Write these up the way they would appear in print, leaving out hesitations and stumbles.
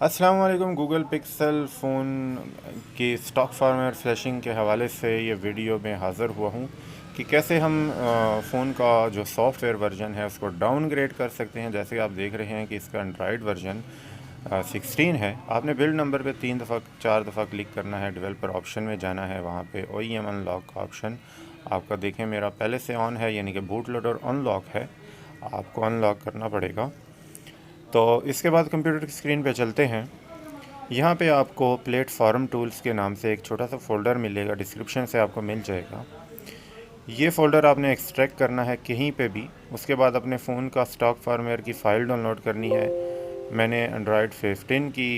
अस्सलाम वालेकुम। Google pixel phone की स्टॉक फार्मर फ्लैशिंग के हवाले से ये वीडियो में हाज़िर हुआ हूँ कि कैसे हम फ़ोन का जो सॉफ्टवेयर वर्जन है उसको डाउनग्रेड कर सकते हैं। जैसे आप देख रहे हैं कि इसका एंड्रॉयड वर्जन 16 है। आपने बिल्ड नंबर पे 3 दफ़ा 4 दफ़ा क्लिक करना है, डेवलपर ऑप्शन में जाना है, वहाँ पे OEM अनलॉक का ऑप्शन आपका देखें मेरा पहले से ऑन है, यानी कि बूट लोडर अनलॉक है, आपको अनलॉक करना पड़ेगा। तो इसके बाद कंप्यूटर की स्क्रीन पे चलते हैं। यहाँ पे आपको प्लेटफॉर्म टूल्स के नाम से एक छोटा सा फ़ोल्डर मिलेगा, डिस्क्रिप्शन से आपको मिल जाएगा। ये फ़ोल्डर आपने एक्सट्रैक्ट करना है कहीं पे भी। उसके बाद अपने फ़ोन का स्टॉक फार्मवेयर की फ़ाइल डाउनलोड करनी है। मैंने एंड्रॉयड 15 की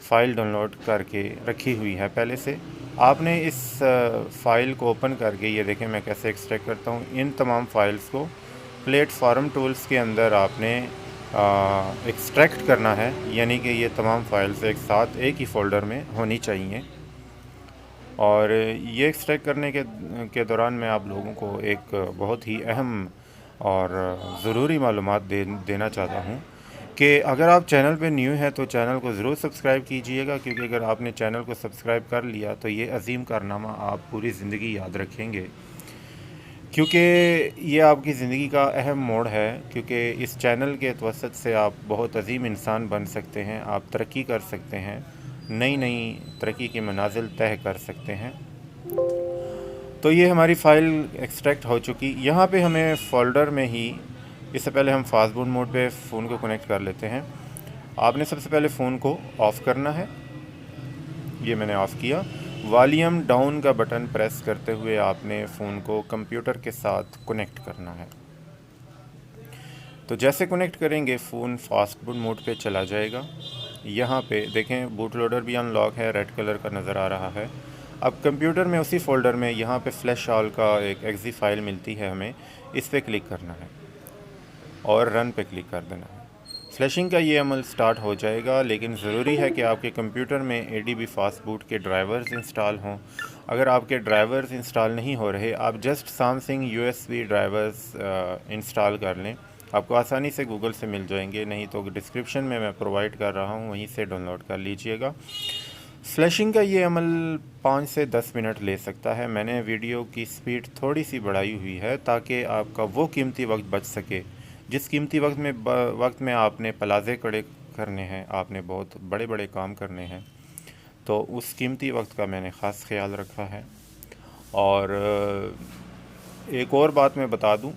फ़ाइल डाउनलोड करके रखी हुई है पहले से। आपने इस फ़ाइल को ओपन करके, ये देखें मैं कैसे एक्सट्रैक्ट करता हूँ, इन तमाम फ़ाइल्स को प्लेटफॉर्म टूल्स के अंदर आपने एक्सट्रैक्ट करना है, यानी कि ये तमाम फाइल्स एक साथ एक ही फ़ोल्डर में होनी चाहिए। और ये एक्सट्रैक्ट करने के दौरान मैं आप लोगों को एक बहुत ही अहम और ज़रूरी मालूमात देना चाहता हूँ कि अगर आप चैनल पे न्यू हैं तो चैनल को ज़रूर सब्सक्राइब कीजिएगा, क्योंकि अगर आपने चैनल को सब्सक्राइब कर लिया तो ये अजीम कारनामा आप पूरी ज़िंदगी याद रखेंगे, क्योंकि ये आपकी ज़िंदगी का अहम मोड़ है। क्योंकि इस चैनल के तवसत से आप बहुत अजीम इंसान बन सकते हैं, आप तरक्की कर सकते हैं, नई नई तरक्की की मनाजिल तय कर सकते हैं। तो ये हमारी फ़ाइल एक्सट्रैक्ट हो चुकी। यहाँ पे हमें फ़ोल्डर में ही, इससे पहले हम फास्ट बूट मोड पे फ़ोन को कनेक्ट कर लेते हैं। आपने सबसे पहले फ़ोन को ऑफ़ करना है। ये मैंने ऑफ़ किया। वॉल्यूम डाउन का बटन प्रेस करते हुए आपने फ़ोन को कंप्यूटर के साथ कनेक्ट करना है। तो जैसे कनेक्ट करेंगे फ़ोन फास्ट बूट मोड पे चला जाएगा। यहाँ पे देखें बूट लोडर भी अनलॉक है, रेड कलर का नज़र आ रहा है। अब कंप्यूटर में उसी फ़ोल्डर में यहाँ पे फ्लैश ऑल का एक एक्जी फ़ाइल मिलती है हमें, इस पर क्लिक करना है और रन पे क्लिक कर देना है। फ्लैशिंग का ये अमल स्टार्ट हो जाएगा, लेकिन ज़रूरी है कि आपके कंप्यूटर में ADB फास्ट बूट के ड्राइवर्स इंस्टॉल हों। अगर आपके ड्राइवर्स इंस्टॉल नहीं हो रहे, आप just Samsung USB drivers install कर लें, आपको आसानी से गूगल से मिल जाएंगे, नहीं तो डिस्क्रिप्शन में मैं प्रोवाइड कर रहा हूँ, वहीं से डाउनलोड कर लीजिएगा। फ्लैशिंग का ये अमल 5 से 10 मिनट ले सकता है। मैंने वीडियो की स्पीड थोड़ी सी बढ़ाई हुई है ताकि आपका वो कीमती वक्त बच सके जिस कीमती वक्त में आपने प्लाज़े खड़े करने हैं, आपने बहुत बड़े बड़े काम करने हैं, तो उस कीमती वक्त का मैंने ख़ास ख्याल रखा है। और एक और बात मैं बता दूं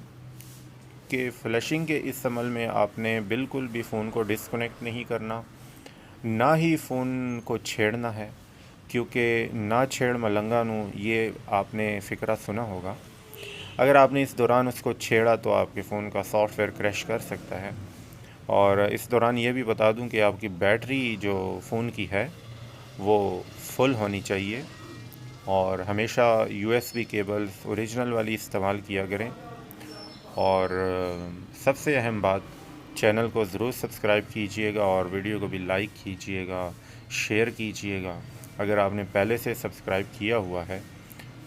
कि फ़्लैशिंग के इस अमल में आपने बिल्कुल भी फ़ोन को डिस्कनेक्ट नहीं करना, ना ही फ़ोन को छेड़ना है, क्योंकि ना छेड़ मलंगा नू, ये आपने फ़िक्रा सुना होगा। अगर आपने इस दौरान उसको छेड़ा तो आपके फ़ोन का सॉफ्टवेयर क्रैश कर सकता है। और इस दौरान ये भी बता दूं कि आपकी बैटरी जो फ़ोन की है वो फुल होनी चाहिए, और हमेशा USB केबल्स ओरिजिनल वाली इस्तेमाल किया करें। और सबसे अहम बात, चैनल को ज़रूर सब्सक्राइब कीजिएगा और वीडियो को भी लाइक कीजिएगा, शेयर कीजिएगा। अगर आपने पहले से सब्सक्राइब किया हुआ है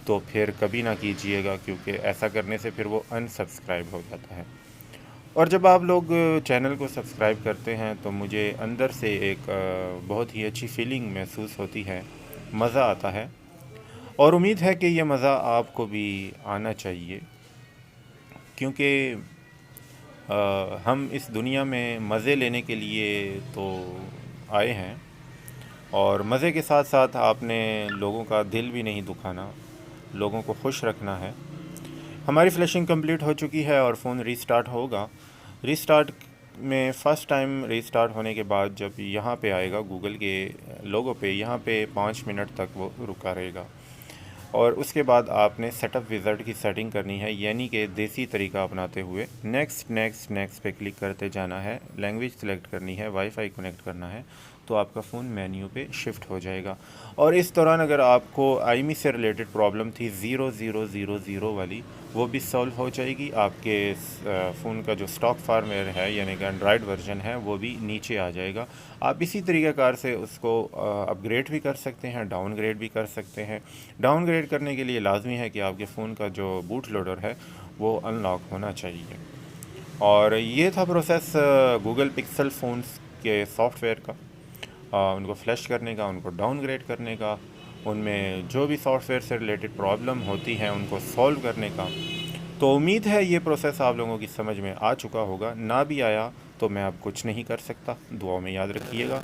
तो फिर कभी ना कीजिएगा, क्योंकि ऐसा करने से फिर वो अनसब्सक्राइब हो जाता है। और जब आप लोग चैनल को सब्सक्राइब करते हैं तो मुझे अंदर से एक बहुत ही अच्छी फीलिंग महसूस होती है, मज़ा आता है, और उम्मीद है कि ये मज़ा आपको भी आना चाहिए, क्योंकि हम इस दुनिया में मज़े लेने के लिए तो आए हैं, और मज़े के साथ साथ आपने लोगों का दिल भी नहीं दुखाना, लोगों को खुश रखना है। हमारी फ्लैशिंग कंप्लीट हो चुकी है और फ़ोन रीस्टार्ट होगा। रीस्टार्ट में फ़र्स्ट टाइम रीस्टार्ट होने के बाद जब यहाँ पे आएगा गूगल के लोगो पे, यहाँ पे 5 मिनट तक वो रुका रहेगा, और उसके बाद आपने सेटअप विज़ार्ड की सेटिंग करनी है, यानी कि देसी तरीका अपनाते हुए नेक्स्ट नेक्स्ट नेक्स्ट पे क्लिक करते जाना है, लैंग्वेज सेलेक्ट करनी है, वाईफाई कनेक्ट करना है, तो आपका फ़ोन मेन्यू पे शिफ्ट हो जाएगा। और इस दौरान अगर आपको आईमी से रिलेटेड प्रॉब्लम थी 0000 वाली, वो भी सॉल्व हो जाएगी। आपके फ़ोन का जो स्टॉक फार्मवेयर है, यानी कि एंड्रॉयड वर्जन है, वो भी नीचे आ जाएगा। आप इसी तरीक़ाकार से उसको अपग्रेड भी कर सकते हैं, डाउनग्रेड भी कर सकते हैं। डाउनग्रेड करने के लिए लाजमी है कि आपके फ़ोन का जो बूट लोडर है वो अनलॉक होना चाहिए। और ये था प्रोसेस गूगल पिक्सल फ़ोन के सॉफ्टवेयर का, उनको फ्लैश करने का, उनको डाउनग्रेड करने का, उनमें जो भी सॉफ्टवेयर से रिलेटेड प्रॉब्लम होती हैं उनको सॉल्व करने का। तो उम्मीद है ये प्रोसेस आप लोगों की समझ में आ चुका होगा। ना भी आया तो मैं अब कुछ नहीं कर सकता। दुआ में याद रखिएगा।